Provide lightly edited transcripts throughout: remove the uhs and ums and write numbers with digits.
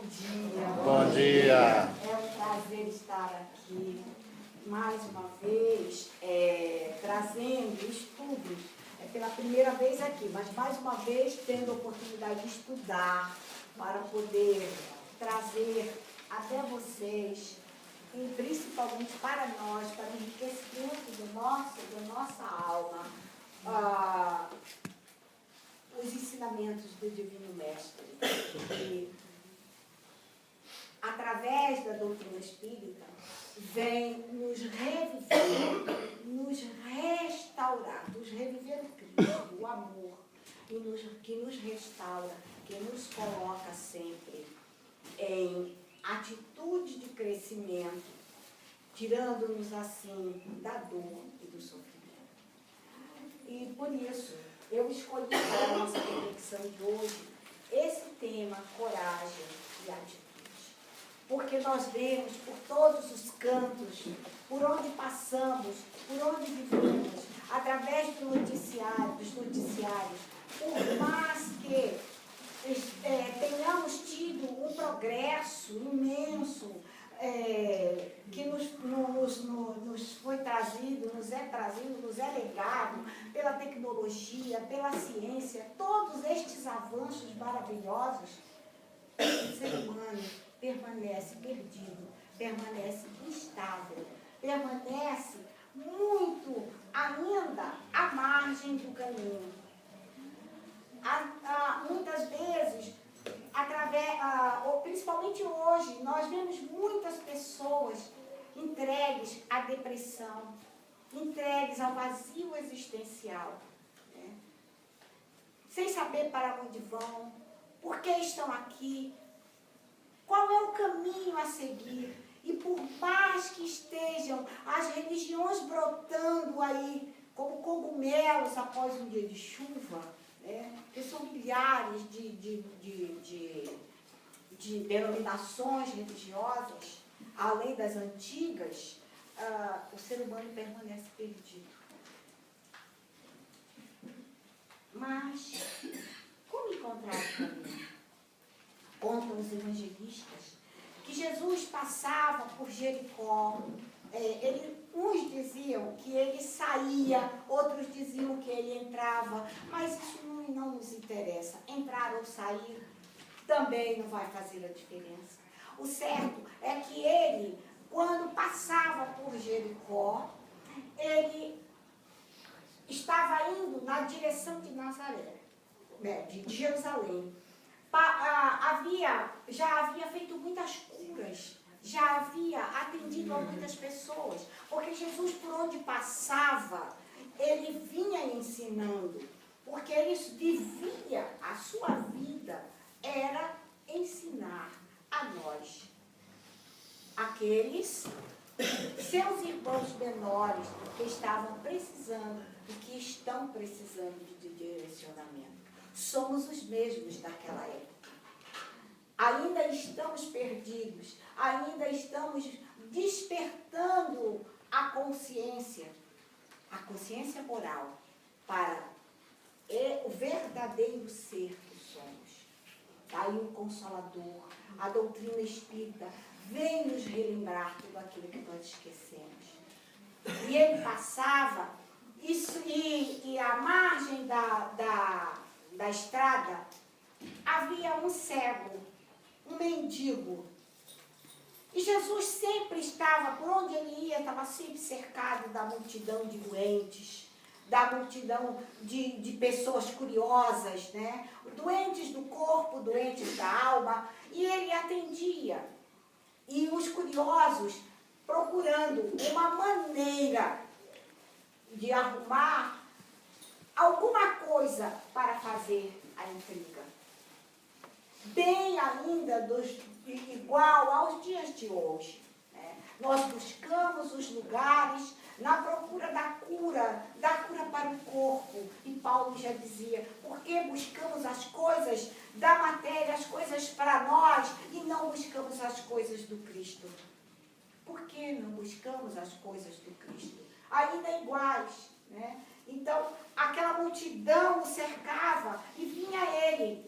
dia. Bom dia. É um prazer estar aqui mais uma vez, trazendo estudos. É pela primeira vez aqui, mas mais uma vez tendo a oportunidade de estudar para poder trazer até vocês, e principalmente para nós, para o enriquecimento da nossa alma, os ensinamentos do Divino Mestre. E, através da doutrina espírita, vem nos reviver, nos restaurar, nos reviver o Cristo, o amor, que nos restaura, que nos coloca sempre em atitude de crescimento, tirando-nos assim da dor e do sofrimento. E por isso, eu escolhi para a nossa reflexão de hoje esse tema, coragem e atitude. Porque nós vemos por todos os cantos, por onde passamos, por onde vivemos, através dos noticiários, por mais que tenhamos tido um progresso imenso, que nos foi trazido, nos é legado pela tecnologia, pela ciência, todos estes avanços maravilhosos, o ser humano permanece perdido, permanece instável, permanece muito ainda à margem do caminho. Muitas vezes, principalmente hoje, nós vemos muitas pessoas entregues à depressão, entregues ao vazio existencial, né? Sem saber para onde vão, por que estão aqui, qual é o caminho a seguir. E por mais que estejam as religiões brotando aí como cogumelos após um dia de chuva, né? Que são milhares de denominações religiosas, além das antigas, o ser humano permanece perdido. Mas como encontrar o caminho? Contam os evangelistas que Jesus passava por Jericó. Uns diziam que ele saía, outros diziam que ele entrava, mas isso não nos interessa. Entrar ou sair também não vai fazer a diferença. O certo é que ele, quando passava por Jericó, ele estava indo na direção de Nazaré, né, de Jerusalém. Já havia feito muitas curas, já havia atendido a muitas pessoas, porque Jesus, por onde passava, ele vinha ensinando, porque ele vivia, a sua vida era ensinar a nós, aqueles seus irmãos menores que estavam precisando e que estão precisando de direcionamento. Somos os mesmos daquela época. Ainda estamos perdidos, ainda estamos despertando a consciência moral para o verdadeiro ser que somos. Daí o Consolador, a doutrina espírita, vem nos relembrar tudo aquilo que nós esquecemos. E ele passava, e à margem da estrada, havia um cego, um mendigo. E Jesus sempre estava, por onde ele ia, estava sempre cercado da multidão de doentes, da multidão de pessoas curiosas, né? Doentes do corpo, doentes da alma, e ele atendia. E os curiosos procurando uma maneira de arrumar alguma coisa para fazer a intriga. Bem ainda igual aos dias de hoje, né? Nós buscamos os lugares na procura da cura para o corpo. E Paulo já dizia, por que buscamos as coisas da matéria, as coisas para nós, e não buscamos as coisas do Cristo? Por que não buscamos as coisas do Cristo? Ainda iguais, né? Então, aquela multidão o cercava e vinha ele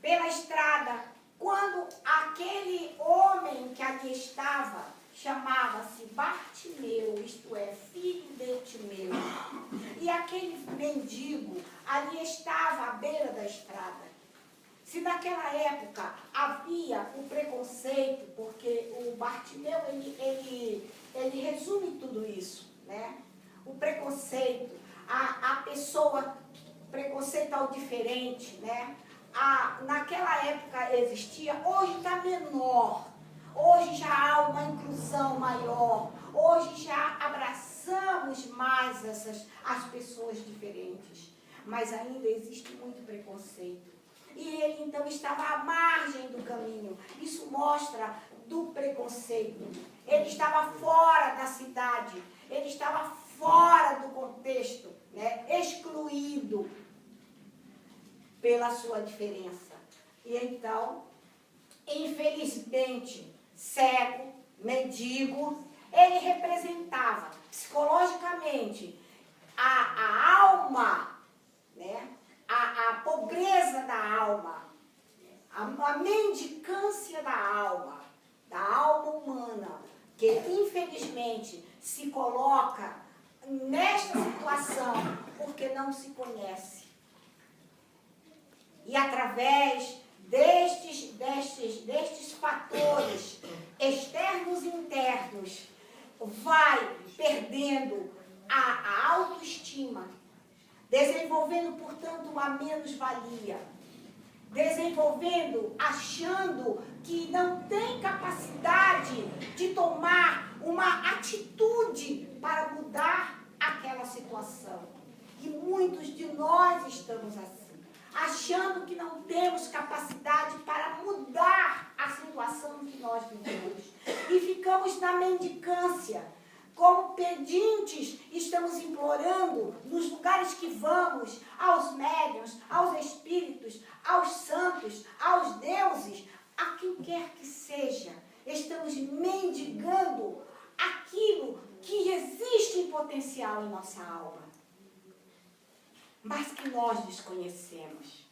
pela estrada. Quando ali estava, chamava-se Bartimeu, isto é, filho de Timeu. E aquele mendigo ali estava à beira da estrada. Se naquela época havia o preconceito, porque o Bartimeu, ele resume tudo isso, né? O preconceito, a pessoa, preconceito ao diferente, né? Naquela época existia, hoje está menor, hoje já há uma inclusão maior, hoje já abraçamos mais as pessoas diferentes, mas ainda existe muito preconceito. E ele então estava à margem do caminho. Isso mostra do preconceito. Ele estava fora da cidade, ele estava fora do contexto, né? Excluído pela sua diferença. E então, infelizmente, cego, mendigo, ele representava psicologicamente a alma, né? A pobreza da alma, a mendicância da alma humana, que infelizmente se coloca nesta situação porque não se conhece. E através destes fatores externos e internos, vai perdendo a autoestima, desenvolvendo, portanto, uma menos-valia, desenvolvendo, achando que não tem capacidade de tomar uma atitude para mudar aquela situação. E muitos de nós estamos assim, achando que não temos capacidade para mudar a situação que nós vivemos. E ficamos na mendicância. Como pedintes, estamos implorando nos lugares que vamos, aos médiuns, aos espíritos, aos santos, aos deuses, a quem quer que seja. Estamos mendigando aquilo que existe em potencial em nossa alma, mas que nós desconhecemos.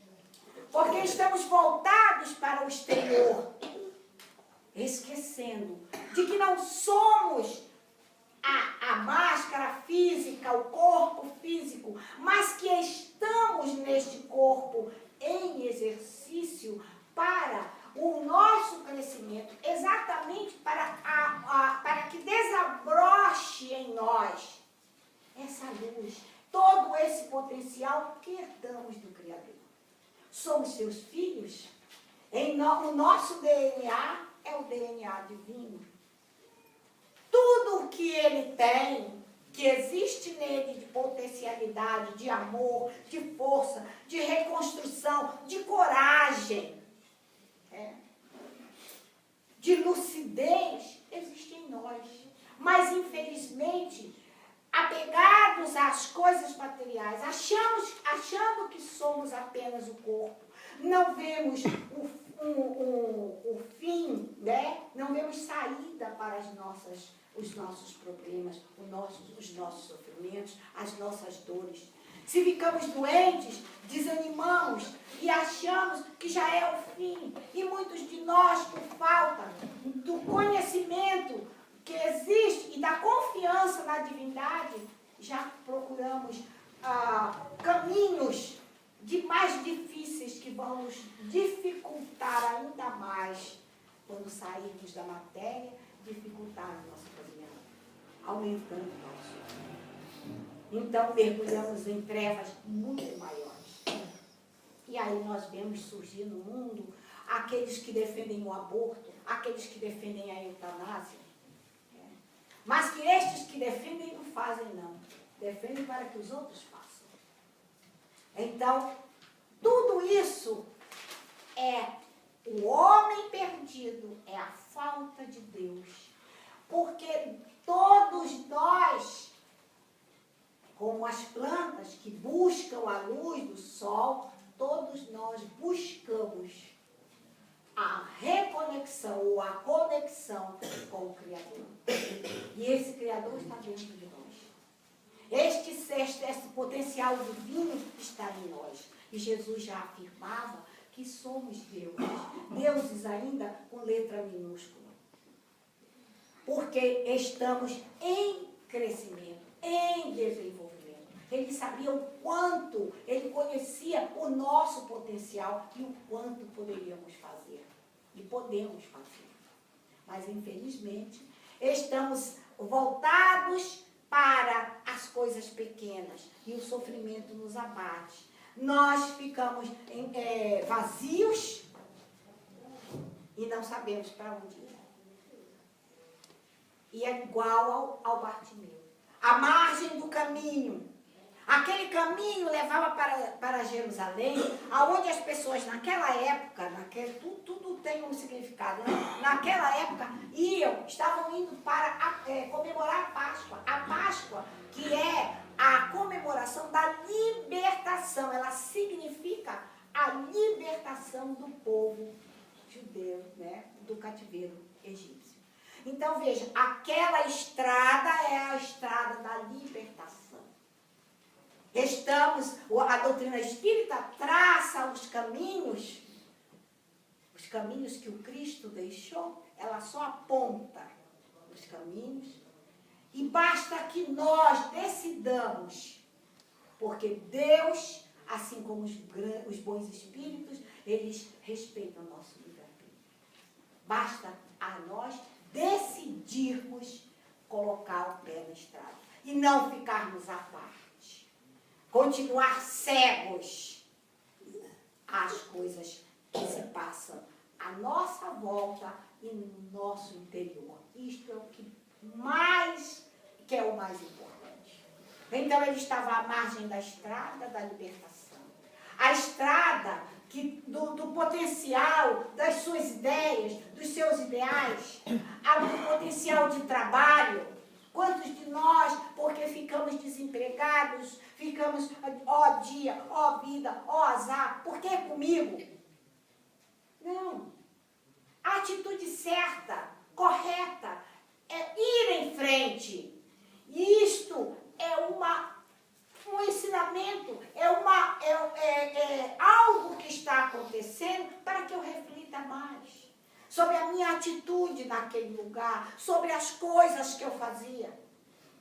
Porque estamos voltados para o exterior, esquecendo de que não somos a máscara física, o corpo físico, mas que estamos neste corpo em exercício para o nosso crescimento, exatamente para que desabroche em nós essa luz, todo esse potencial que herdamos do Criador. Somos seus filhos, o nosso DNA é o DNA divino. Tudo o que ele tem, que existe nele de potencialidade, de amor, de força, de reconstrução, de coragem, de lucidez, existe em nós. Mas, infelizmente, apegados às coisas materiais, achando que somos apenas o corpo, não vemos o fim, né? Não vemos saída para os nossos problemas, os nossos sofrimentos, as nossas dores. Se ficamos doentes, desanimamos e achamos que já é o fim. E muitos de nós, por falta do conhecimento que existe e da confiança na divindade, já procuramos caminhos mais difíceis que vão nos dificultar ainda mais quando sairmos da matéria, dificultar o nosso caminhar, aumentando o nosso sofrimento. Então mergulhamos em trevas muito maiores. E aí nós vemos surgir no mundo aqueles que defendem o aborto, aqueles que defendem a eutanásia. Mas que estes que defendem não fazem não. Defendem para que os outros façam. Então, tudo isso é o homem perdido, é a falta de Deus. Porque todos nós, como as plantas que buscam a luz do sol, todos nós buscamos a reconexão ou a conexão com o Criador. E esse Criador está dentro de nós. Esse potencial divino está em nós. E Jesus já afirmava que somos deuses. Deuses ainda com letra minúscula. porque estamos em crescimento, em desenvolvimento. Ele sabia o quanto, ele conhecia o nosso potencial e o quanto poderíamos fazer. E podemos fazer. Mas, infelizmente, estamos voltados para as coisas pequenas e o sofrimento nos abate. Nós ficamos vazios e não sabemos para onde ir. E é igual ao Bartimeu. A margem do caminho. Aquele caminho levava para Jerusalém, aonde as pessoas naquela época, tudo tem um significado, né? Naquela época estavam indo para comemorar a Páscoa. A Páscoa, que é a comemoração da libertação, ela significa a libertação do povo judeu, né? Do cativeiro egípcio. Então veja, aquela estrada é a estrada da libertação. A doutrina espírita traça os caminhos que o Cristo deixou, ela só aponta os caminhos, e basta que nós decidamos, porque Deus, assim como os bons espíritos, eles respeitam o nosso livre-arbítrio. Basta a nós decidirmos colocar o pé na estrada e não ficarmos à parte. Continuar cegos às coisas que se passam à nossa volta e no nosso interior. Isto é o que é o mais importante. Então ele estava à margem da estrada da libertação. A estrada do potencial das suas ideias, dos seus ideais, do potencial de trabalho. Quantos de nós, porque ficamos desempregados, ficamos, ó dia, ó vida, ó azar, por que comigo? Não. A atitude certa, correta, é ir em frente. E isto é um ensinamento, é algo que está acontecendo para que eu reflita mais sobre a minha atitude naquele lugar, sobre as coisas que eu fazia.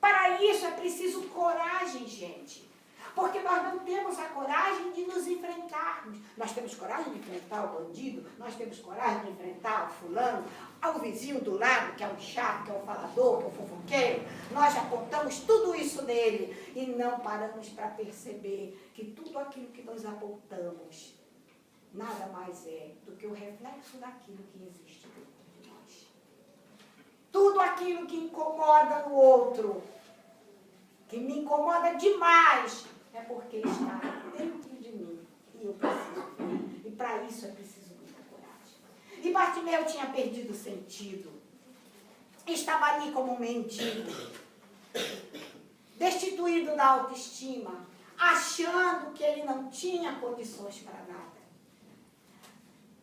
Para isso é preciso coragem, gente. Porque nós não temos a coragem de nos enfrentarmos. Nós temos coragem de enfrentar o bandido, nós temos coragem de enfrentar o fulano, ao vizinho do lado, que é um chato, que é um falador, que é um fofoqueiro. Nós apontamos tudo isso nele e não paramos para perceber que tudo aquilo que nós apontamos nada mais é do que o reflexo daquilo que existe dentro de nós. Tudo aquilo que incomoda no outro, que me incomoda demais, é porque está dentro de mim e eu preciso ver. E para isso é preciso muita coragem. E Bartimeu tinha perdido o sentido. Estava ali como um mendigo, destituído da autoestima, achando que ele não tinha condições para nada.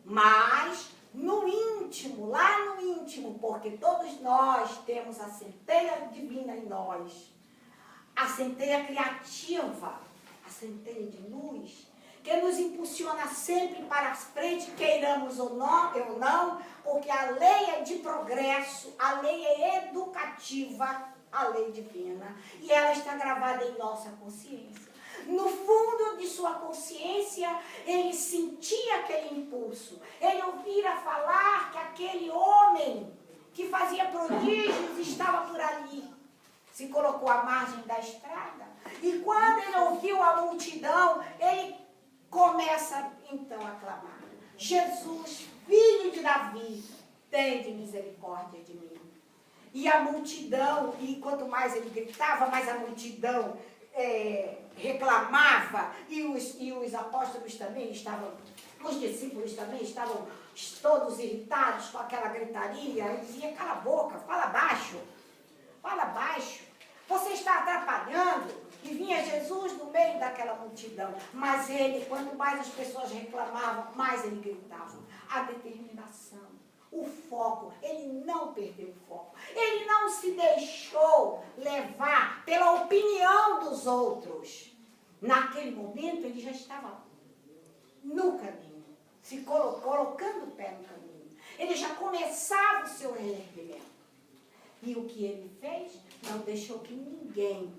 Mas, no íntimo, lá no íntimo, porque todos nós temos a centelha divina em nós, a centelha criativa, a centelha de luz, que nos impulsiona sempre para frente, queiramos ou não, porque a lei é de progresso, a lei é educativa, a lei divina, e ela está gravada em nossa consciência. No fundo de sua consciência, ele sentia aquele impulso. Ele ouvira falar que aquele homem que fazia prodígios estava por ali. Se colocou à margem da estrada. E quando ele ouviu a multidão, ele começa então a clamar: Jesus, filho de Davi, tende misericórdia de mim. E a multidão, e quanto mais ele gritava, mais a multidão reclamava, e os apóstolos também estavam, os discípulos também estavam todos irritados com aquela gritaria. Ele dizia: cala a boca, fala baixo, você está atrapalhando. E vinha Jesus no meio daquela multidão, mas ele, quanto mais as pessoas reclamavam, mais ele gritava. A determinação, o foco, ele não perdeu o foco. Ele não se deixou levar pela opinião dos outros. Naquele momento, ele já estava no caminho, se colocando o pé no caminho. Ele já começava o seu reerguimento. E o que ele fez? Não deixou que ninguém,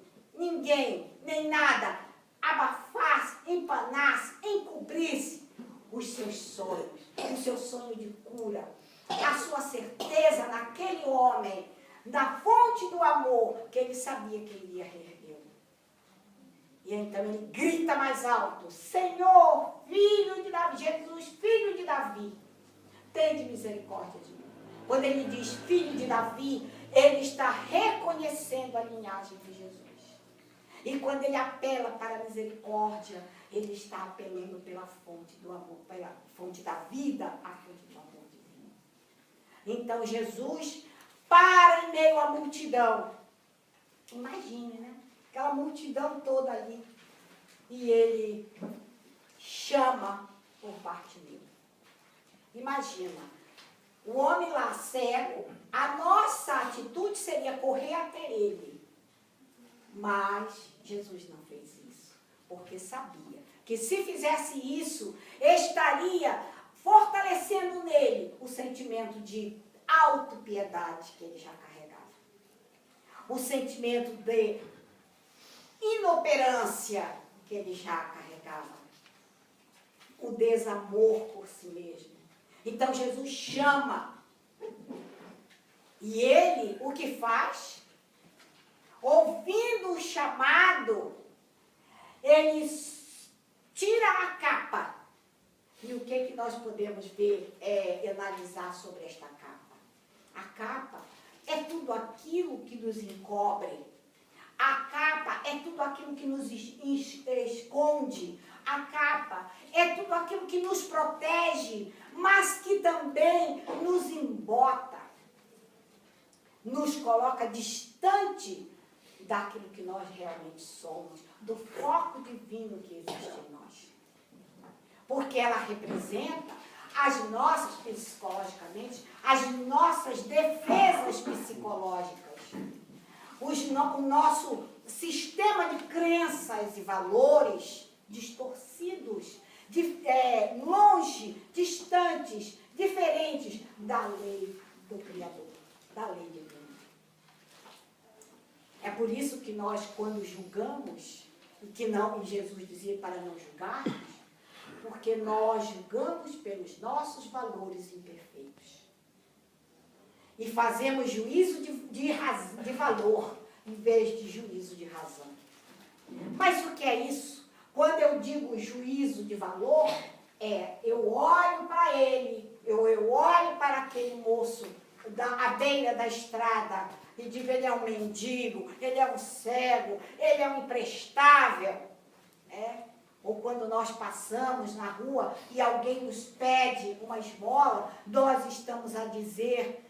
nem nada, abafasse, empanasse, encobrisse os seus sonhos, o seu sonho de cura, a sua certeza naquele homem, da fonte do amor, que ele sabia que ele ia reerguer. E então ele grita mais alto: Senhor, filho de Davi, Jesus, filho de Davi, tende misericórdia de mim. Quando ele diz filho de Davi, ele está reconhecendo a linhagem de Jesus. E quando ele apela para a misericórdia, ele está apelando pela fonte do amor, pela fonte da vida, a fonte do amor divino. Então Jesus para em meio à multidão. Imagine, né? Aquela multidão toda ali. E ele chama por Bartimeu. Imagina, o homem lá cego, a nossa atitude seria correr até ele. Mas Jesus não fez isso, porque sabia que se fizesse isso, estaria fortalecendo nele o sentimento de autopiedade que ele já carregava. O sentimento de inoperância que ele já carregava. O desamor por si mesmo. Então Jesus chama. E ele, o que faz? Ouvindo o chamado, ele tira a capa. E o que nós podemos ver, analisar sobre esta capa? A capa é tudo aquilo que nos encobre. A capa é tudo aquilo que nos esconde. A capa é tudo aquilo que nos protege, mas que também nos embota. Nos coloca distante daquilo que nós realmente somos, do foco divino que existe em nós. Porque ela representa as nossas, psicologicamente, as nossas defesas psicológicas. O nosso sistema de crenças e valores distorcidos, longe, distantes, diferentes da lei do Criador, da lei divina. É por isso que nós, quando julgamos, e Jesus dizia para não julgarmos, porque nós julgamos pelos nossos valores imperfeitos. E fazemos juízo de valor, em vez de juízo de razão. Mas o que é isso? Quando eu digo juízo de valor, eu olho para ele, eu olho para aquele moço à beira da estrada e digo, ele é um mendigo, ele é um cego, ele é um imprestável. Ou quando nós passamos na rua e alguém nos pede uma esmola, nós estamos a dizer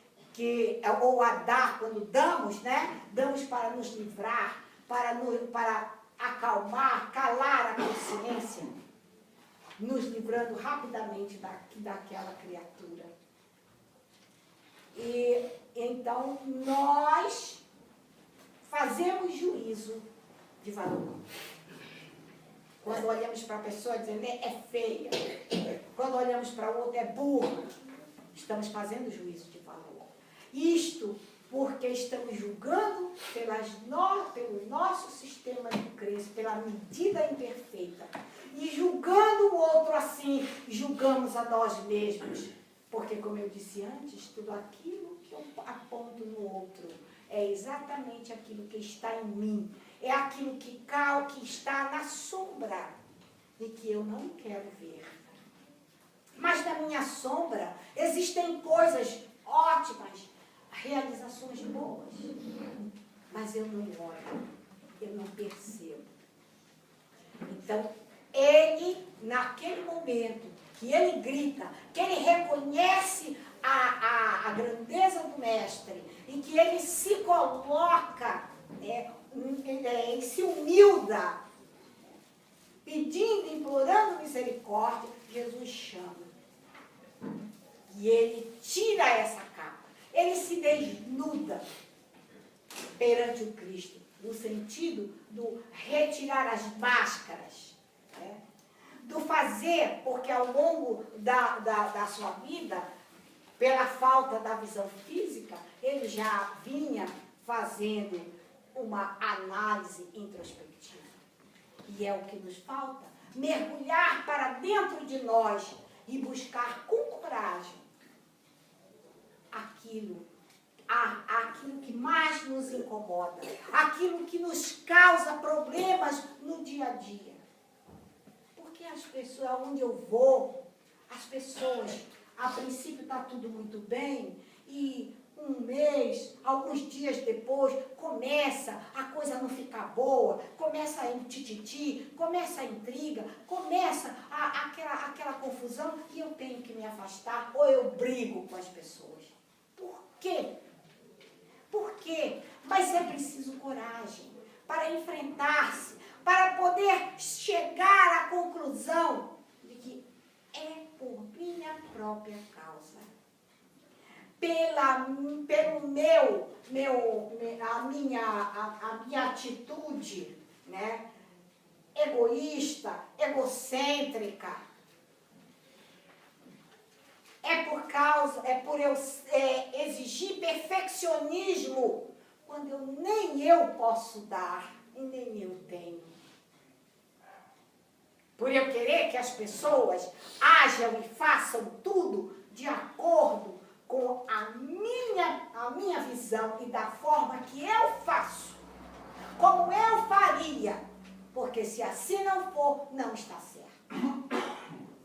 ou a dar, quando damos, né? Damos para nos livrar, para acalmar, calar a consciência, nos livrando rapidamente daquela criatura. E então nós fazemos juízo de valor. Quando olhamos para a pessoa dizendo é feia, quando olhamos para o outro é burro, estamos fazendo juízo de valor. Isto porque estamos julgando pelo nosso sistema de crença, pela medida imperfeita. E julgando o outro assim, julgamos a nós mesmos. Porque, como eu disse antes, tudo aquilo que eu aponto no outro é exatamente aquilo que está em mim. É aquilo que está na sombra e que eu não quero ver. Mas na minha sombra existem coisas ótimas, realizações boas. Mas eu não olho, eu não percebo. Então, ele, naquele momento que ele grita, que ele reconhece a grandeza do mestre e que ele se coloca, ele se humilda, pedindo, implorando misericórdia, Jesus chama. E ele tira essa capa, ele se desnuda perante o Cristo, no sentido do retirar as máscaras, do fazer, porque ao longo da sua vida, pela falta da visão física, ele já vinha fazendo uma análise introspectiva. E é o que nos falta, mergulhar para dentro de nós e buscar com coragem aquilo que mais nos incomoda, aquilo que nos causa problemas no dia a dia. Porque as pessoas, onde eu vou, as pessoas, a princípio está tudo muito bem, e um mês, alguns dias depois, começa a coisa não ficar boa, começa a tititi, começa a intriga, começa aquela confusão, e eu tenho que me afastar, ou eu brigo com as pessoas. Por quê? Por quê? Mas é preciso coragem para enfrentar-se, para poder chegar à conclusão de que é por minha própria causa. A minha atitude, né, egoísta, egocêntrica, é por eu exigir perfeccionismo, quando nem eu posso dar e nem eu tenho. Por eu querer que as pessoas ajam e façam tudo de acordo com a minha visão e da forma que eu faço, como eu faria, porque se assim não for, não está certo.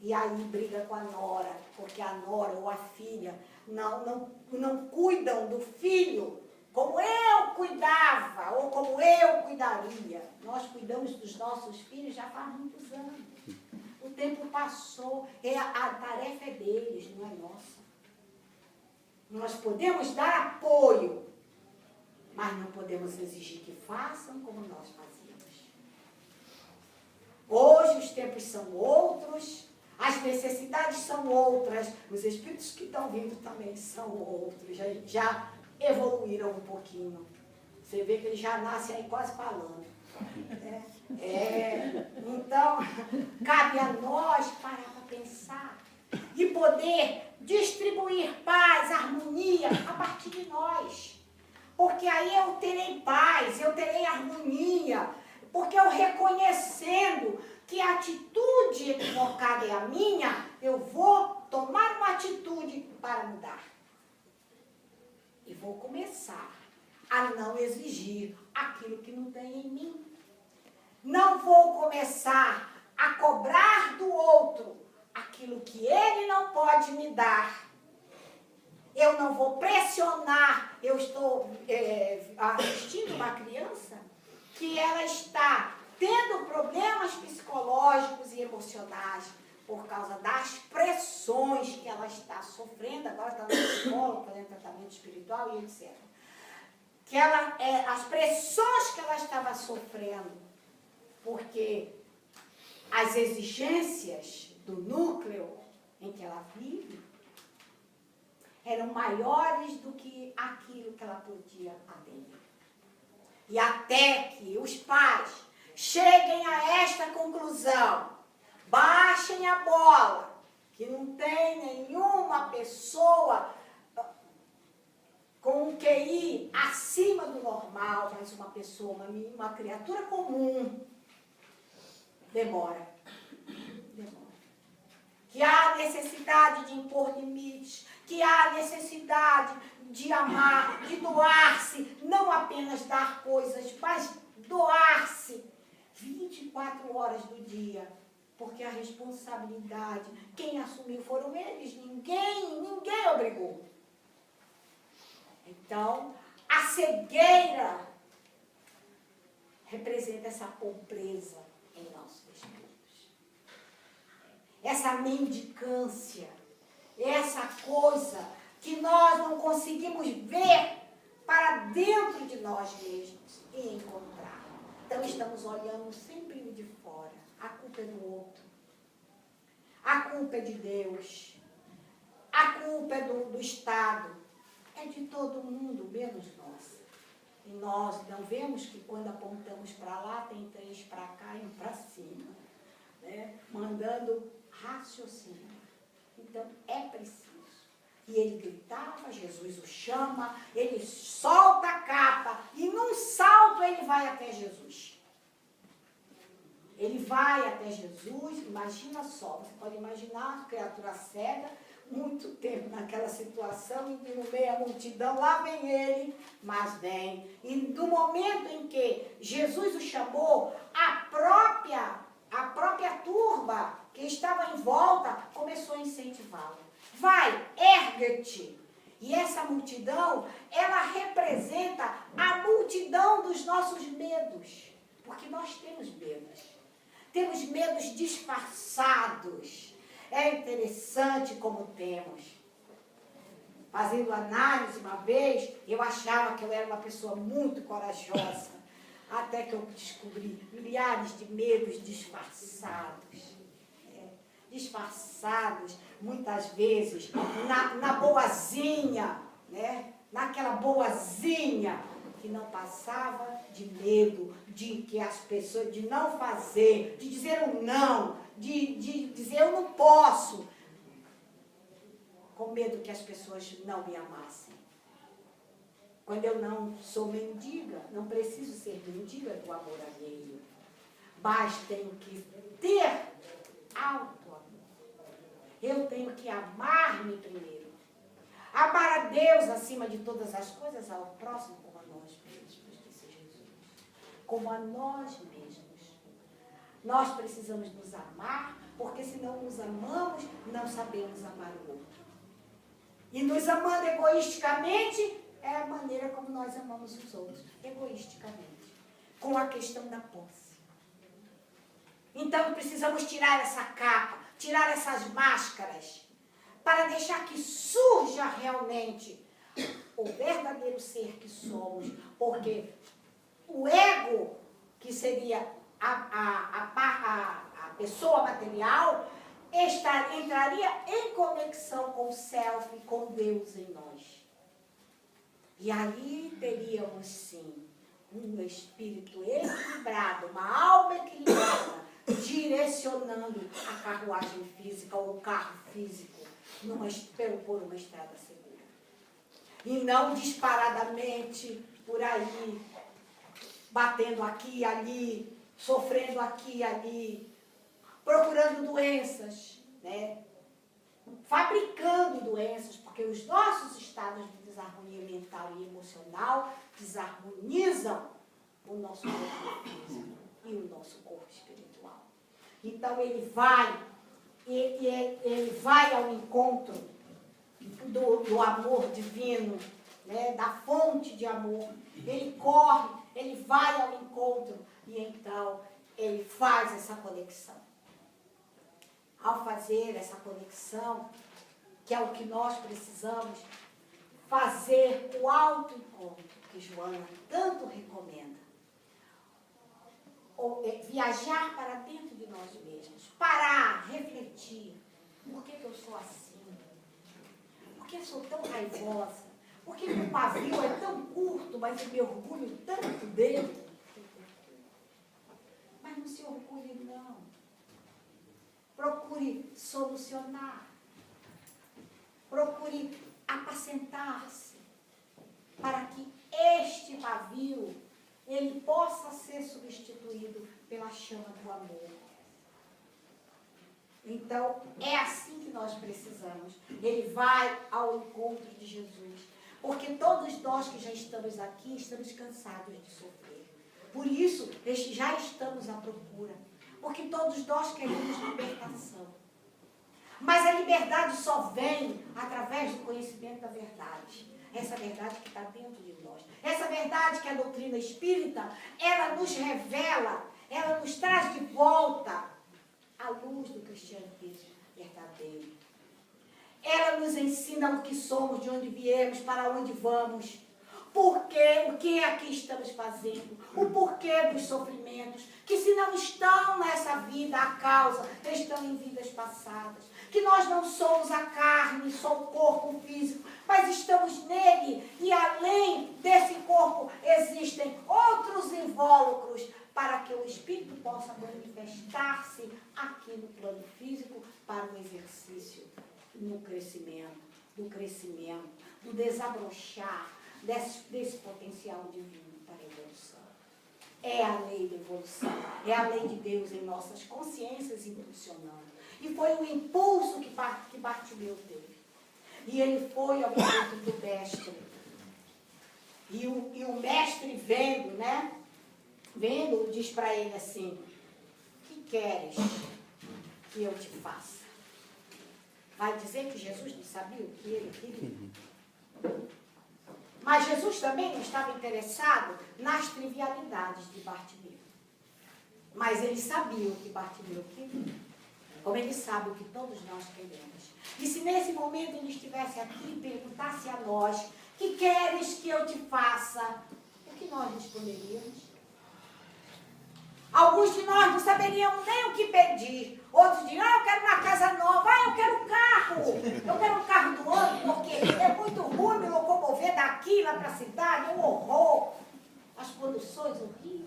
E aí briga com a nora, porque a nora ou a filha não cuidam do filho como eu cuidava, ou como eu cuidaria. Nós cuidamos dos nossos filhos já faz muitos anos. O tempo passou, a tarefa é deles, não é nossa. Nós podemos dar apoio, mas não podemos exigir que façam como nós fazíamos. Hoje os tempos são outros, as necessidades são outras, os espíritos que estão vindo também são outros, já evoluíram um pouquinho. Você vê que eles já nascem aí quase falando. Então, cabe a nós parar para pensar e poder distribuir paz, harmonia a partir de nós. Porque aí eu terei paz, eu terei harmonia, porque eu reconhecendo que a atitude equivocada é a minha, eu vou tomar uma atitude para mudar. E vou começar a não exigir aquilo que não tem em mim. Não vou começar a cobrar do outro aquilo que ele não pode me dar. Eu não vou pressionar. Eu estou assistindo uma criança que ela está tendo problemas psicológicos e emocionais por causa das pressões que ela está sofrendo. Agora está no psicólogo, fazendo tratamento espiritual e etc. As pressões que ela estava sofrendo, porque as exigências do núcleo em que ela vive eram maiores do que aquilo que ela podia atender. E até que os pais cheguem a esta conclusão, baixem a bola, que não tem nenhuma pessoa com um QI acima do normal, mas uma pessoa, uma criatura comum, demora. Que há necessidade de impor limites, que há necessidade de amar, de doar-se, não apenas dar coisas, mas doar-se 24 horas do dia, porque a responsabilidade, quem assumiu foram eles, ninguém obrigou. Então, a cegueira representa essa pobreza em nossos espíritos. Essa mendicância, essa coisa que nós não conseguimos ver para dentro de nós mesmos e encontrar. Então, estamos olhando sempre de fora. A culpa é do outro. A culpa é de Deus. A culpa é do Estado. É de todo mundo, menos nós. E nós não vemos que quando apontamos para lá, tem 3 para cá e 1 para cima. Né? Mandando raciocínio. Então, é preciso E ele gritava, Jesus o chama, ele solta a capa e num salto ele vai até Jesus. Ele vai até Jesus, imagina só, você pode imaginar a criatura cega, muito tempo naquela situação, e no meio da multidão, lá vem ele, mas vem. E no momento em que Jesus o chamou, a própria turba que estava em volta começou a incentivá-lo. Vai, ergue-te. E essa multidão, ela representa a multidão dos nossos medos. Porque nós temos medos. Temos medos disfarçados. É interessante como temos. Fazendo análise uma vez, eu achava que eu era uma pessoa muito corajosa. Até que eu descobri milhares de medos disfarçados. Disfarçados, muitas vezes, na boazinha, né? Naquela boazinha que não passava de medo, de que as pessoas, de não fazer, de dizer um não, de dizer eu não posso, com medo que as pessoas não me amassem. Quando eu não sou mendiga, não preciso ser mendiga do amor alheio, mas tenho que ter auto-amor. Eu tenho que amar-me primeiro. Amar a Deus acima de todas as coisas, ao próximo como a nós mesmos, disse Jesus. Como a nós mesmos. Nós precisamos nos amar, porque se não nos amamos, não sabemos amar o outro. E nos amando egoisticamente, é a maneira como nós amamos os outros. Egoisticamente. Com a questão da posse. Então precisamos tirar essa capa, tirar essas máscaras, para deixar que surja realmente o verdadeiro ser que somos. Porque o ego, que seria a pessoa material, entraria em conexão com o self, com Deus em nós. E aí teríamos sim um espírito equilibrado, uma alma equilibrada, direcionando a carruagem física ou o carro físico por uma estrada segura. E não disparadamente por aí, batendo aqui e ali, sofrendo aqui e ali, procurando doenças, né? Fabricando doenças, porque os nossos estados de desarmonia mental e emocional desarmonizam o nosso corpo físico e o nosso corpo espiritual. Então ele vai ao encontro do amor divino, né? Da fonte de amor. Ele corre, ele vai ao encontro e então ele faz essa conexão. Ao fazer essa conexão, que é o que nós precisamos, fazer o autoencontro, que Joana tanto recomenda. Viajar para dentro de nós mesmos, parar, refletir. Por que eu sou assim? Por que eu sou tão raivosa? Por que meu pavio é tão curto, mas eu me orgulho tanto dele? Mas não se orgulhe, não. Procure solucionar. Procure apacentar-se para que este pavio ele possa ser substituído pela chama do amor. Então, é assim que nós precisamos. Ele vai ao encontro de Jesus. Porque todos nós que já estamos aqui, estamos cansados de sofrer. Por isso, já estamos à procura. Porque todos nós queremos libertação. Mas a liberdade só vem através do conhecimento da verdade. Essa verdade que está dentro de nós. Essa verdade que a doutrina espírita, ela nos revela, ela nos traz de volta a luz do cristianismo verdadeiro. Ela nos ensina o que somos, de onde viemos, para onde vamos. O que aqui estamos fazendo, o porquê dos sofrimentos, que se não estão nessa vida a causa, estão em vidas passadas. Que nós não somos a carne, só o corpo físico, mas estamos nele e além desse corpo existem outros invólucros para que o espírito possa manifestar-se aqui no plano físico para o exercício, no crescimento do crescimento, do desabrochar desse potencial divino para a evolução. É a lei da evolução, é a lei de Deus em nossas consciências impulsionando. E foi o impulso que Bartimeu teve. E ele foi ao encontro do mestre. E o mestre vendo, né? Vendo, diz para ele assim: o que queres que eu te faça? Vai dizer que Jesus não sabia o que ele queria? Mas Jesus também não estava interessado nas trivialidades de Bartimeu. Mas ele sabia o que Bartimeu queria. Como ele sabe o que todos nós queremos. E se nesse momento ele estivesse aqui e perguntasse a nós: que queres que eu te faça? O que nós responderíamos? Alguns de nós não saberiam nem o que pedir. Outros diriam: eu quero uma casa nova. Eu quero um carro. Eu quero um carro do ano, porque é muito ruim me locomover daqui lá para a cidade. Um horror. As poluições horríveis.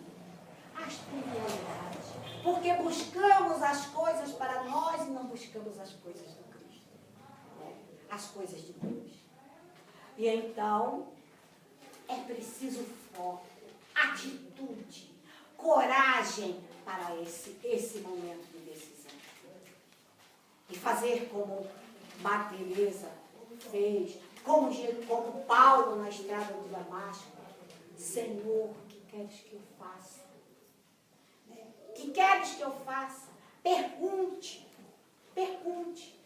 As trivialidades. Porque buscamos as coisas para nós e não buscamos as coisas do Cristo. As coisas de Deus. E então, é preciso foco, atitude, coragem para esse momento de decisão. E fazer como Maria Teresa fez, como Paulo na estrada de Damasco: Senhor, o que queres que eu faça? O que queres que eu faça? Pergunte. Pergunte.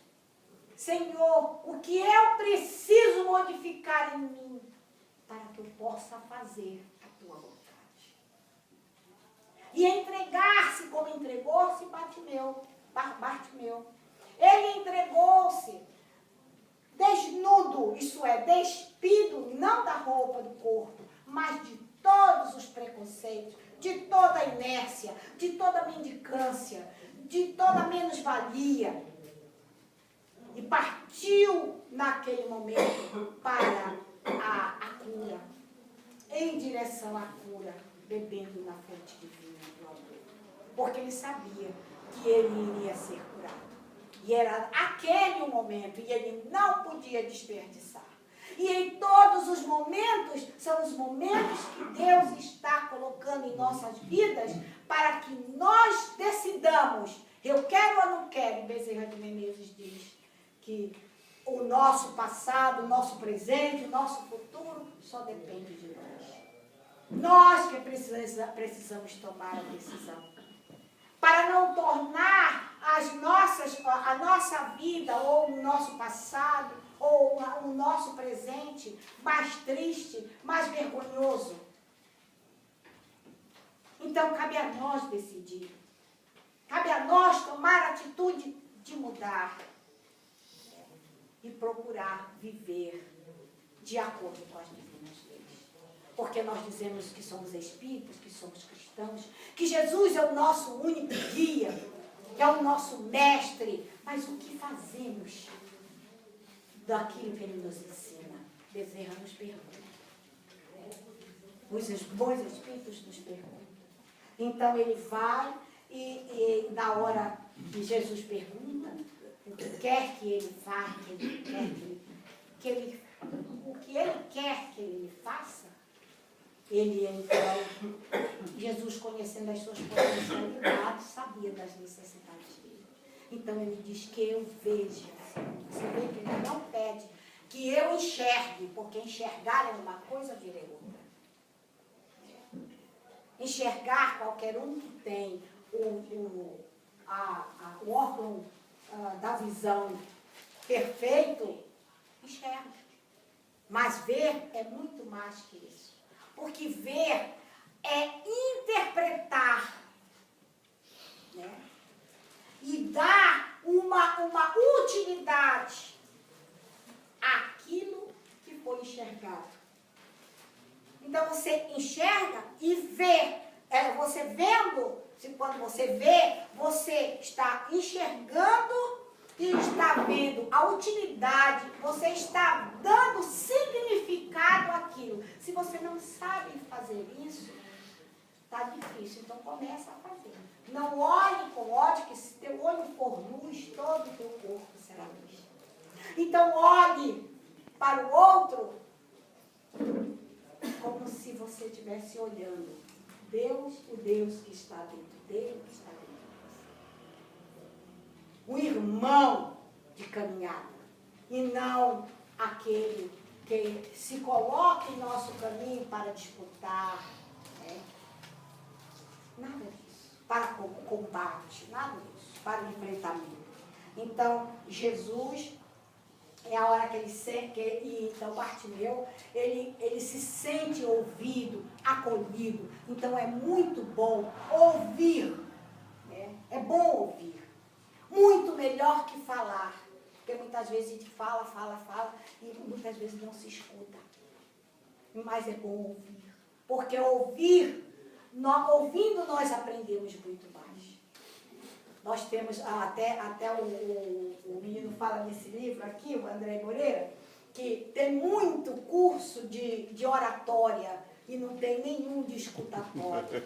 Senhor, o que eu preciso modificar em mim para que eu possa fazer a tua vontade? E entregar-se como entregou-se Bartimeu. Ele entregou-se desnudo, isso é, despido não da roupa do corpo, mas de todos os preconceitos, de toda a inércia, de toda a mendicância, de toda a menos-valia. E partiu naquele momento para a cura, em direção à cura, bebendo na fonte divina do amor. Porque ele sabia que ele iria ser curado. E era aquele o momento, e ele não podia desperdiçar. E em todos os momentos, são os momentos que Deus está colocando em nossas vidas para que nós decidamos: eu quero ou não quero. E Bezerra de Menezes diz que o nosso passado, o nosso presente, o nosso futuro só depende de nós. Nós que precisamos tomar a decisão. Para não tornar a nossa vida, ou o nosso passado, ou o nosso presente mais triste, mais vergonhoso. Então, cabe a nós decidir. Cabe a nós tomar a atitude de mudar e procurar viver de acordo com as divinas leis. Porque nós dizemos que somos espíritas, que somos cristãos, que Jesus é o nosso único guia, é o nosso mestre. Mas o que fazemos daquilo que ele nos ensina? Bezerra nos pergunta. Os bons espíritos nos perguntam. Então ele vai e na hora que Jesus pergunta o que quer que ele faça, o que ele quer que ele faça, ele então, Jesus, conhecendo as suas potencialidades, sabia das necessidades dele. Então ele diz que eu veja. Você vê que ele não pede que eu enxergue, porque enxergar é uma coisa, vir é outra. Enxergar, qualquer um que tem o órgão da visão perfeito, enxerga. Mas ver é muito mais que isso. Porque ver é interpretar, né? E dar uma utilidade àquilo que foi enxergado. Então você enxerga e vê. Você vendo, quando você vê, você está enxergando e está vendo a utilidade, você está dando significado àquilo. Se você não sabe fazer isso, está difícil, então começa a fazer. Não olhe com ódio, que se teu olho for luz, todo o teu corpo será luz. Então olhe para o outro, como se você estivesse olhando Deus, o Deus que está dentro dele, que está dentro de você. Um irmão de caminhada, e não aquele que se coloca em nosso caminho para disputar, né? Nada disso. Para combate, nada disso. Para enfrentamento. Então, Jesus, é a hora que ele sente, então Bartimeu, ele se sente ouvido, acolhido. Então, é muito bom ouvir. Né? É bom ouvir. Muito melhor que falar. Porque muitas vezes a gente fala, e muitas vezes não se escuta. Mas é bom ouvir. Porque ouvindo nós aprendemos muito mais. Nós temos, até o menino fala nesse livro aqui, o André Moreira, que tem muito curso de oratória e não tem nenhum de escutatória.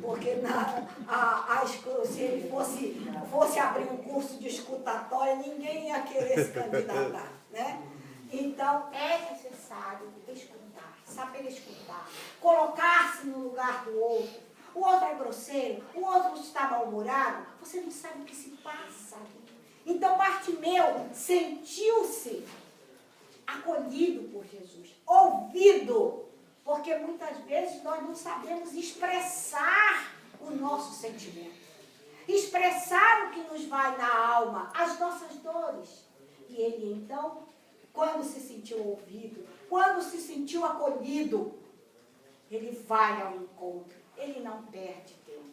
Porque se ele fosse abrir um curso de escutatória, ninguém ia querer se candidatar. Né? Então, é necessário escutar, saber escutar, colocar-se no lugar do outro. O outro é grosseiro, o outro está mal-humorado, você não sabe o que se passa. Então, Bartimeu sentiu-se acolhido por Jesus, ouvido, porque muitas vezes nós não sabemos expressar o nosso sentimento, expressar o que nos vai na alma, as nossas dores. E ele, então, quando se sentiu ouvido, quando se sentiu acolhido, ele vai ao encontro. Ele não perde tempo.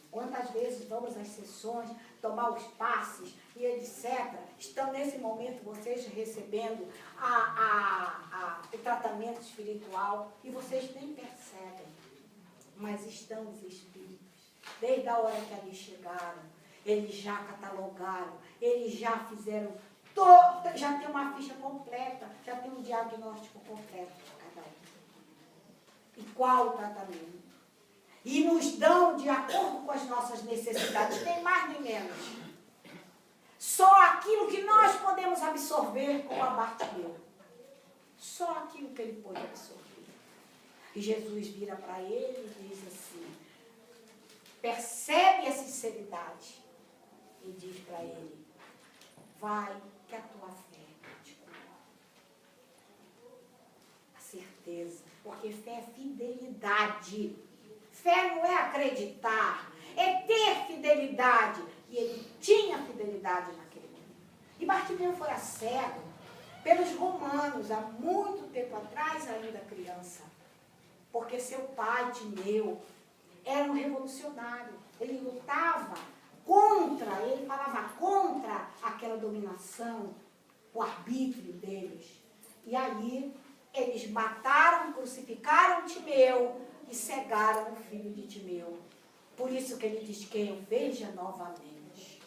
Quantas vezes vamos às sessões, tomar os passes e etc. Estão nesse momento vocês recebendo o tratamento espiritual e vocês nem percebem. Mas estão os espíritos. Desde a hora que ali chegaram, eles já catalogaram, eles já fizeram, já tem uma ficha completa, já tem um diagnóstico completo de cada um. E qual o tratamento? E nos dão de acordo com as nossas necessidades, nem mais nem menos. Só aquilo que nós podemos absorver como a Bartimeu. Só aquilo que ele pode absorver. E Jesus vira para ele e diz assim, percebe a sinceridade e diz para ele, vai que a tua fé te cura. A certeza, porque fé é fidelidade. Fé não é acreditar, é ter fidelidade. E ele tinha fidelidade naquele momento. E Bartimeu foi cego pelos romanos, há muito tempo atrás, ainda criança. Porque seu pai, Timeu, era um revolucionário. Ele lutava contra, ele falava contra aquela dominação, o arbítrio deles. E aí eles mataram, crucificaram Timeu, e cegaram o filho de Timeu. Por isso que ele diz, quem o veja novamente.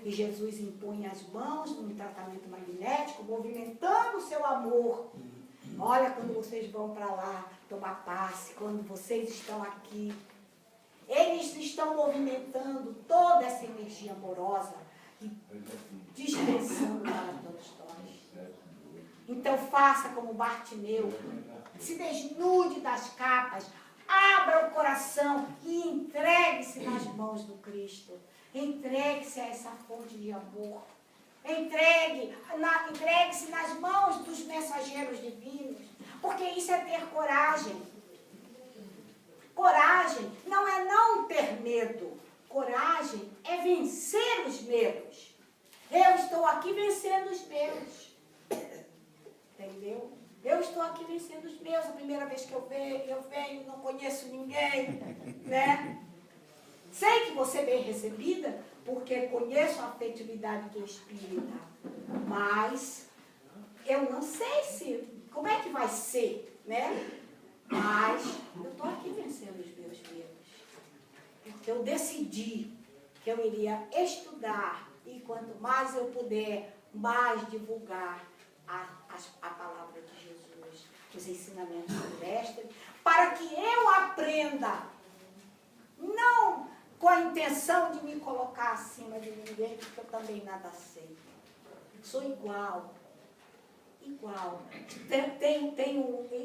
E Jesus impõe as mãos num tratamento magnético, movimentando o seu amor. Olha, quando vocês vão para lá tomar passe, quando vocês estão aqui, eles estão movimentando toda essa energia amorosa e dispensando para todos nós. Então faça como Bartimeu, se desnude das capas, abra o coração e entregue-se nas mãos do Cristo. Entregue-se a essa fonte de amor. Entregue-se nas mãos dos mensageiros divinos. Porque isso é ter coragem. Coragem não é não ter medo. Coragem é vencer os medos. Eu estou aqui vencendo os meus. Entendeu? Eu estou aqui vencendo os meus, a primeira vez que eu venho, não conheço ninguém, né? Sei que vou ser bem recebida, porque conheço a afetividade do espírita, mas eu não sei como é que vai ser, né? Mas eu estou aqui vencendo os meus medos. Porque eu decidi que eu iria estudar, e quanto mais eu puder, mais divulgar a palavra de Jesus, os ensinamentos do mestre, para que eu aprenda, não com a intenção de me colocar acima de ninguém, porque eu também nada sei. Sou igual. igual.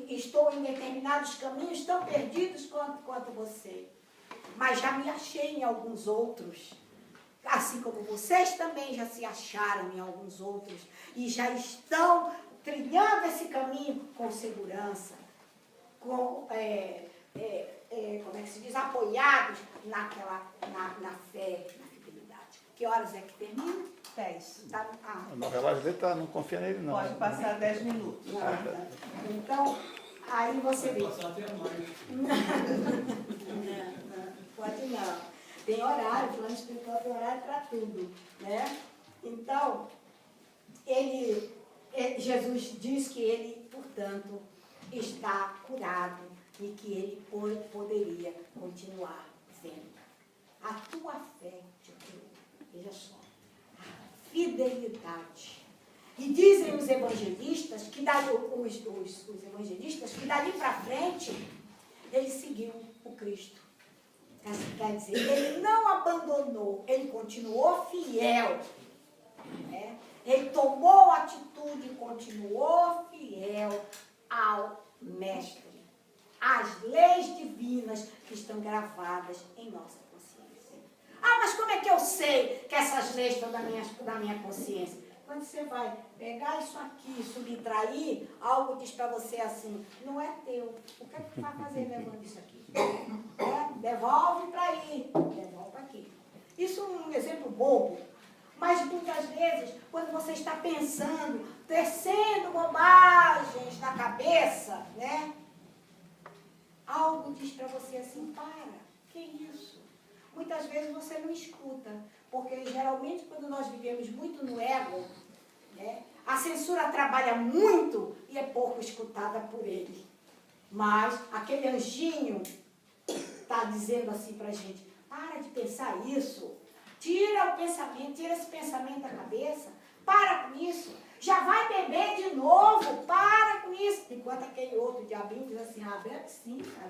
Estou em determinados caminhos tão perdidos quanto você. Mas já me achei em alguns outros. Assim como vocês também já se acharam em alguns outros. E já estão trilhando esse caminho com segurança. Com, como é que se diz? Apoiados na fé, na fidelidade. Que horas é que termina? 10. Tá, No relógio dele não confia nele não. Pode passar 10 minutos. Então, aí você vê. Pode passar até mais. Não, pode não. Tem horário, o plano espiritual tem horário para tudo, né? Então, Jesus diz que ele, portanto, está curado e que ele poderia continuar vendo. A tua fé te curou. Veja só. A fidelidade. E dizem os evangelistas que dali, os evangelistas que dali para frente ele seguiu o Cristo. Quer dizer, ele não abandonou, ele continuou fiel. Né? Ele tomou atitude e continuou fiel ao Mestre. Às leis divinas que estão gravadas em nossa consciência. Ah, mas como é que eu sei que essas leis estão da minha consciência? Quando você vai pegar isso aqui, subtrair, algo diz para você assim, não é teu. O que é que tu vai fazer levando isso aqui? Devolve para aí, devolve para aqui. Isso é um exemplo bobo. Mas muitas vezes, quando você está pensando, tecendo bobagens na cabeça, né? Algo diz para você assim, para, que isso? Muitas vezes você não escuta, porque geralmente quando nós vivemos muito no ego, né, a censura trabalha muito e é pouco escutada por ele. Mas aquele anjinho está dizendo assim para a gente, para de pensar isso, tira o pensamento, tira esse pensamento da cabeça, para com isso, já vai beber de novo, para com isso. Enquanto aquele outro diabinho diz assim, bebe sim, cara,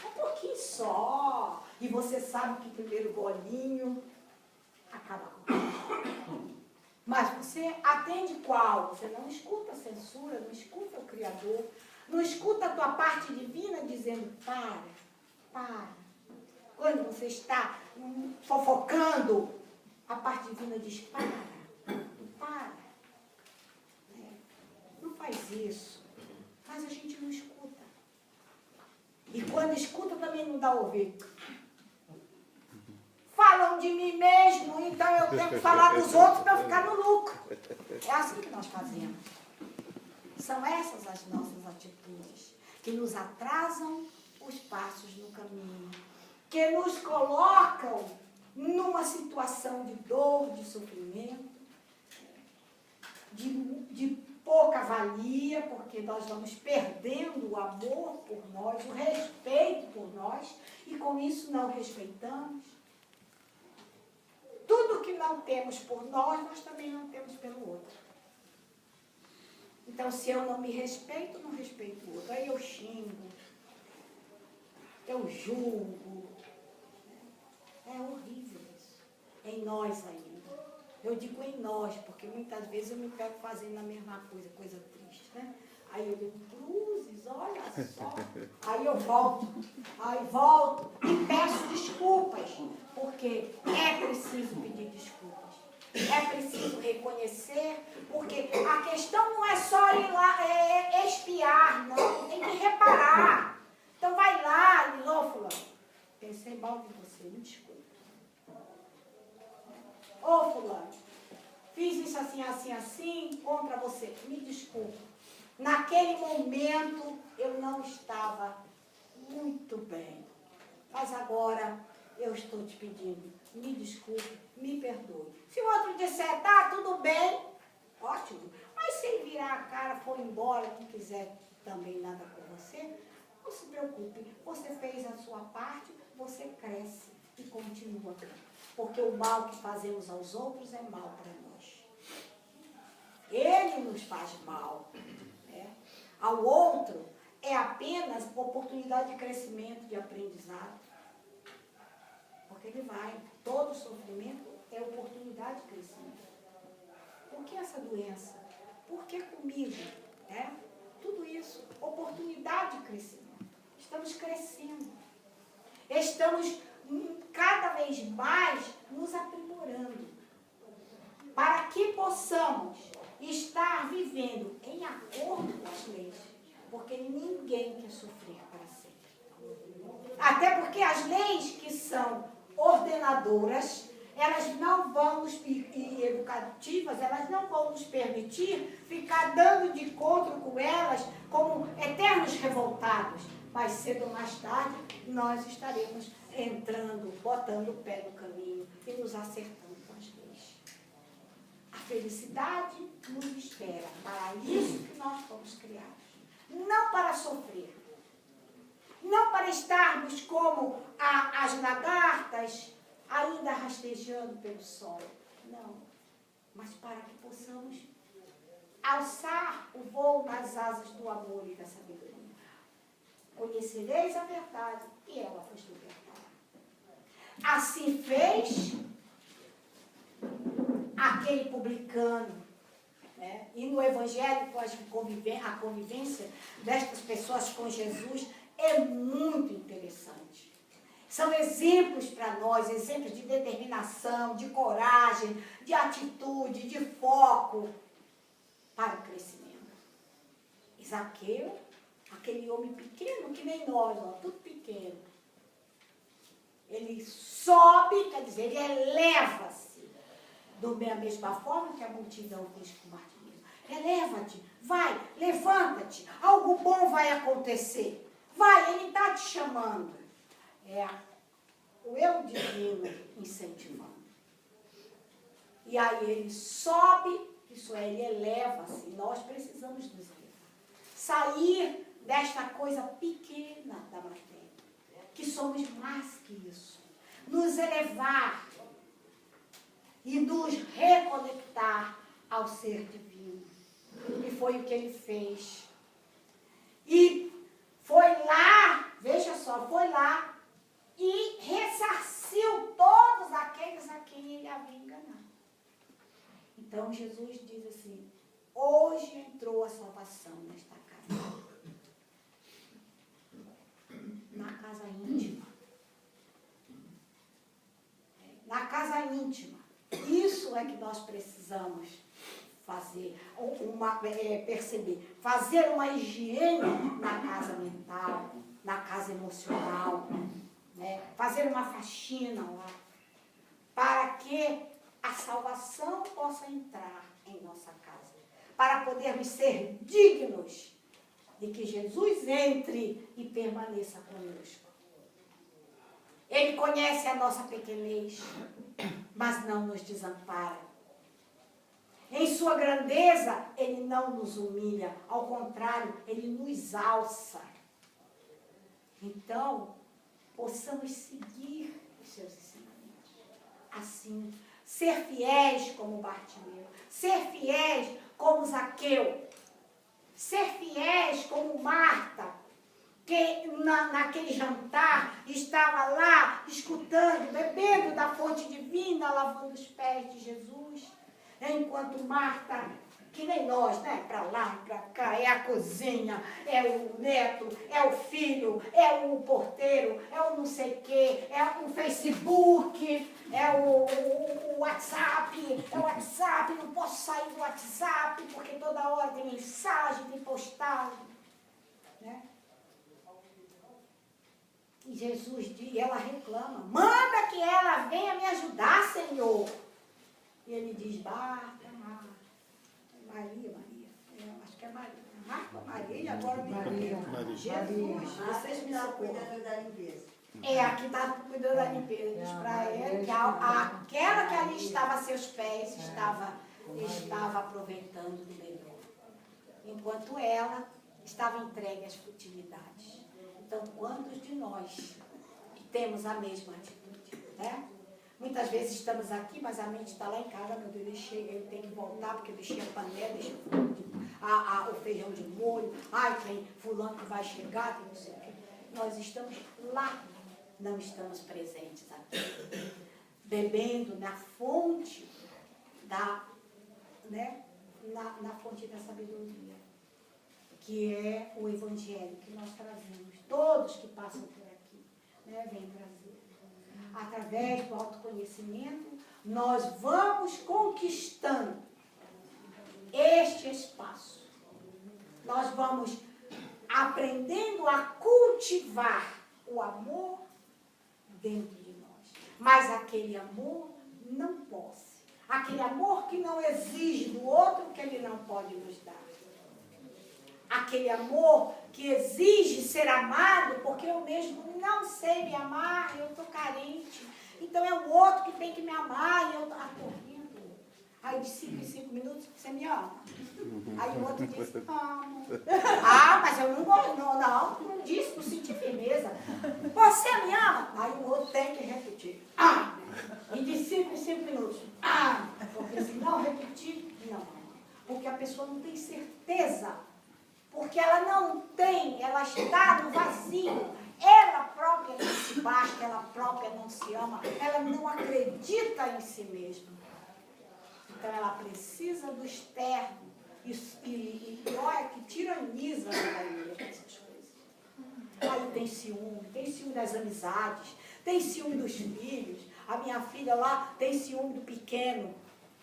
um pouquinho só. E você sabe que o primeiro golinho acaba com isso. Mas você atende qual? Você não escuta a censura, não escuta o Criador, não escuta a tua parte divina dizendo, para. Quando você está fofocando, a parte divina diz, para. Não faz isso. Mas a gente não escuta. E quando escuta também não dá ouvido. Falam de mim mesmo, então eu tenho que falar dos outros para eu ficar no lucro. É assim que nós fazemos. São essas as nossas atitudes, que nos atrasam os passos no caminho, que nos colocam numa situação de dor, de sofrimento, de pouca valia, porque nós vamos perdendo o amor por nós, o respeito por nós, e com isso não respeitamos. Tudo que não temos por nós, nós também não temos pelo outro. Então, se eu não me respeito, não respeito o outro. Aí eu xingo, eu julgo. É horrível isso. Em nós ainda. Eu digo em nós, porque muitas vezes eu me pego fazendo a mesma coisa, coisa triste, né? Aí eu digo, cruzes, olha só. Aí eu volto e peço desculpas, porque é preciso pedir desculpas. É preciso reconhecer, porque a questão não é só ir lá espiar, não. Tem que reparar. Então vai lá, de novo, fulano. Pensei mal de você, me desculpa. Ô fulano, fiz isso assim, assim, assim, contra você, me desculpa. Naquele momento eu não estava muito bem. Mas agora eu estou te pedindo, me desculpe, me perdoe. Se o outro disser, tá, tudo bem, ótimo. Mas se ele virar a cara, for embora, não quiser também nada com você, não se preocupe. Você fez a sua parte, você cresce e continua. Porque o mal que fazemos aos outros é mal para nós. Ele nos faz mal. Né? Ao outro é apenas oportunidade de crescimento, de aprendizado. Porque ele vai. Todo sofrimento é oportunidade de crescimento. Por que essa doença? Por que comigo? Né? Tudo isso, oportunidade de crescimento. Estamos crescendo. Estamos cada vez mais nos aprimorando. Para que possamos estar vivendo em acordo com as leis. Porque ninguém quer sofrer para sempre. Até porque as leis que são ordenadoras, elas não vão nos, e educativas, elas não vão nos permitir ficar dando de encontro com elas como eternos revoltados. Mas cedo ou mais tarde, nós estaremos entrando, botando o pé no caminho e nos acertando com as leis. A felicidade nos espera. Para isso que nós fomos criados. Não para sofrer. Não para estarmos como as lagartas, ainda rastejando pelo sol. Não. Mas para que possamos alçar o voo nas asas do amor e da sabedoria. Conhecereis a verdade e ela vos libertará. Assim fez aquele publicano. Né? E no Evangelho, a convivência destas pessoas com Jesus é muito interessante. São exemplos para nós, exemplos de determinação, de coragem, de atitude, de foco para o crescimento. Zaqueu, aquele homem pequeno, que nem nós, ó, tudo pequeno. Ele sobe, quer dizer, ele eleva-se. Da mesma forma que a multidão fez com Bartimeu. Eleva-te, vai, levanta-te, algo bom vai acontecer. Vai, ele está te chamando. É o eu divino incentivando. E aí ele sobe, isso é, ele eleva-se. Nós precisamos nos elevar. Sair desta coisa pequena da matéria, que somos mais que isso. Nos elevar e nos reconectar ao ser divino. E foi o que ele fez. E foi lá, veja só, foi lá e ressarciu todos aqueles a quem ele havia enganado. Então Jesus diz assim, hoje entrou a salvação nesta casa. Na casa íntima. Na casa íntima. Isso é que nós precisamos fazer, perceber. Fazer uma higiene na casa mental, na casa emocional. Né? Fazer uma faxina lá. Para que a salvação possa entrar em nossa casa. Para podermos ser dignos de que Jesus entre e permaneça conosco. Ele conhece a nossa pequenez, mas não nos desampara. Em sua grandeza, ele não nos humilha, ao contrário, ele nos alça. Então, possamos seguir os seus ensinamentos. Assim, ser fiéis como Bartimeu, ser fiéis como Zaqueu, ser fiéis como Marta, que naquele jantar estava lá escutando, bebendo da fonte divina, lavando os pés de Jesus, enquanto Marta, que nem nós, né? Para lá e para cá, é a cozinha, é o neto, é o filho, é o porteiro, é o não sei o quê, é o Facebook, é o WhatsApp, não posso sair do WhatsApp, porque toda hora tem mensagem, tem postagem, né? E Jesus diz, e ela reclama, manda que ela venha me ajudar, Senhor. E ele diz, Marta, Maria, acho que é Maria. Marta, Maria, agora Maria. Jesus, vocês me cuidando da limpeza. Aqui está cuidando da limpeza. Diz para ele que aquela que ali estava a seus pés estava aproveitando do melhor. Enquanto ela estava entregue às futilidades. Então, quantos de nós temos a mesma atitude, né? Muitas vezes estamos aqui, mas a mente está lá em casa, meu Deus, eu tenho que voltar, porque eu deixei a panela, deixei o feijão de molho, tem fulano que vai chegar, tem não sei o quê. Nós estamos lá, não estamos presentes aqui, bebendo na fonte né, na fonte da sabedoria, que é o Evangelho que nós trazemos. Todos que passam por aqui, né, vêm trazer. Através do autoconhecimento, nós vamos conquistando este espaço. Nós vamos aprendendo a cultivar o amor dentro de nós. Mas aquele amor não posse. Aquele amor que não exige do outro que ele não pode nos dar. Aquele amor que exige ser amado, porque eu mesmo não sei me amar, eu estou carente. Então é o outro que tem que me amar e eu estou correndo. Aí de 5 em 5 minutos, você me ama? Aí o outro diz, amo. Ah, mas eu não gosto, não disse, não senti firmeza. Você me ama? Aí o outro tem que repetir. Ah! E de 5 em 5 minutos. Ah! Porque se não repetir, não. Porque a pessoa não tem certeza. Porque ela não tem, ela está no vazio. Ela própria não se basta, ela própria não se ama. Ela não acredita em si mesma. Então ela precisa do externo. E olha que tiraniza a maioria dessas coisas. Aí tem ciúme das amizades, tem ciúme dos filhos. A minha filha lá tem ciúme do pequeno.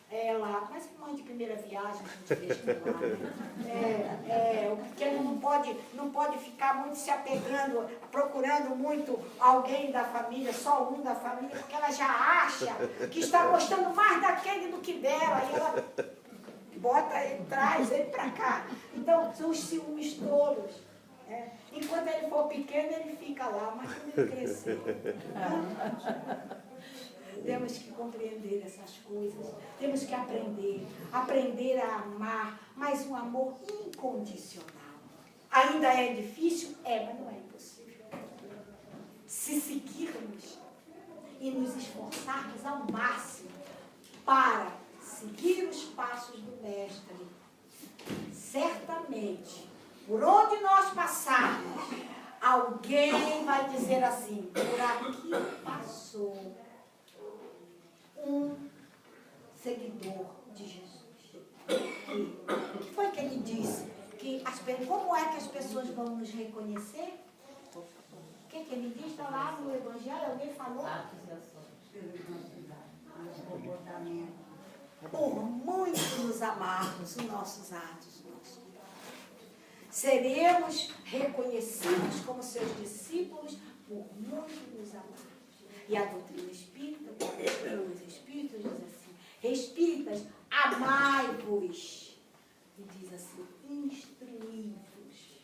Ela, mas que mãe de primeira viagem, a gente vê lá. O pequeno não pode ficar muito se apegando, procurando muito alguém da família, só um da família, porque ela já acha que está gostando mais daquele do que dela. E ela bota ele, traz ele para cá. Então, são os ciúmes tolos. Enquanto ele for pequeno, ele fica lá, mas quando ele crescer... Temos que compreender essas coisas, temos que aprender a amar, mas um amor incondicional. Ainda é difícil? Mas não é impossível. Se seguirmos e nos esforçarmos ao máximo para seguir os passos do Mestre, certamente, por onde nós passarmos, alguém vai dizer assim, por aqui passou um seguidor de Jesus. O que foi que ele disse? Como é que as pessoas vão nos reconhecer? O que ele diz? Está lá no Evangelho, alguém falou? Por muito nos amarmos, os nossos atos, o nosso amor. Seremos reconhecidos como seus discípulos por muito nos amarmos. E a doutrina espírita, os espíritos diz assim, espíritas, amai-vos. E diz assim, instruí-vos.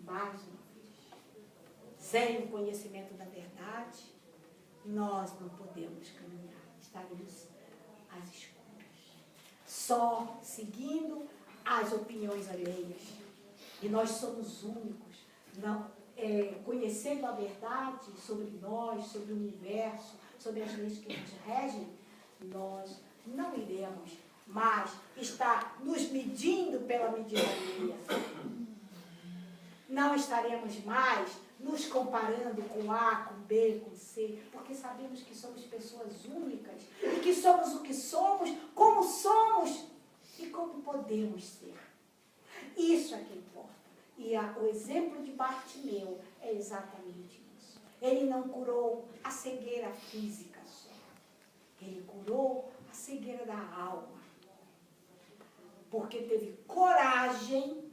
Mais uma vez. Sem o conhecimento da verdade, nós não podemos caminhar. Estaremos às escuras. Só seguindo as opiniões alheias. E nós somos únicos. Conhecendo a verdade sobre nós, sobre o universo, sobre as leis que nos regem, nós não iremos mais estar nos medindo pela medida alheia. Não estaremos mais nos comparando com A, com B, com C, porque sabemos que somos pessoas únicas e que somos o que somos, como somos e como podemos ser. Isso é que importa. E o exemplo de Bartimeu é exatamente isso. Ele não curou a cegueira física só. Ele curou a cegueira da alma. Porque teve coragem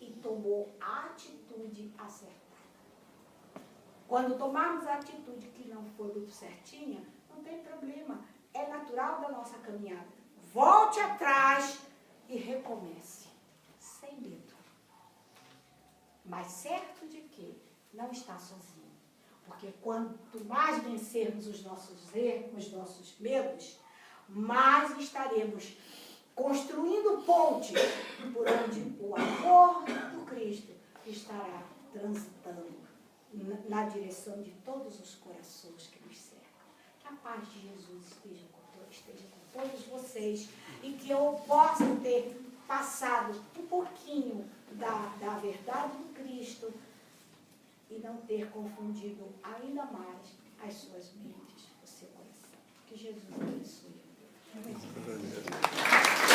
e tomou a atitude acertada. Quando tomarmos a atitude que não for muito certinha, não tem problema. É natural da nossa caminhada. Volte atrás e recomece. Sem medo. Mas certo de que não está sozinho. Porque quanto mais vencermos os nossos erros, os nossos medos, mais estaremos construindo pontes por onde o amor do Cristo estará transitando na direção de todos os corações que nos cercam. Que a paz de Jesus esteja com todos vocês e que eu possa ter passado um pouquinho da verdade do Cristo e não ter confundido ainda mais as suas mentes, o seu coração. Que Jesus abençoe. Glória a Deus.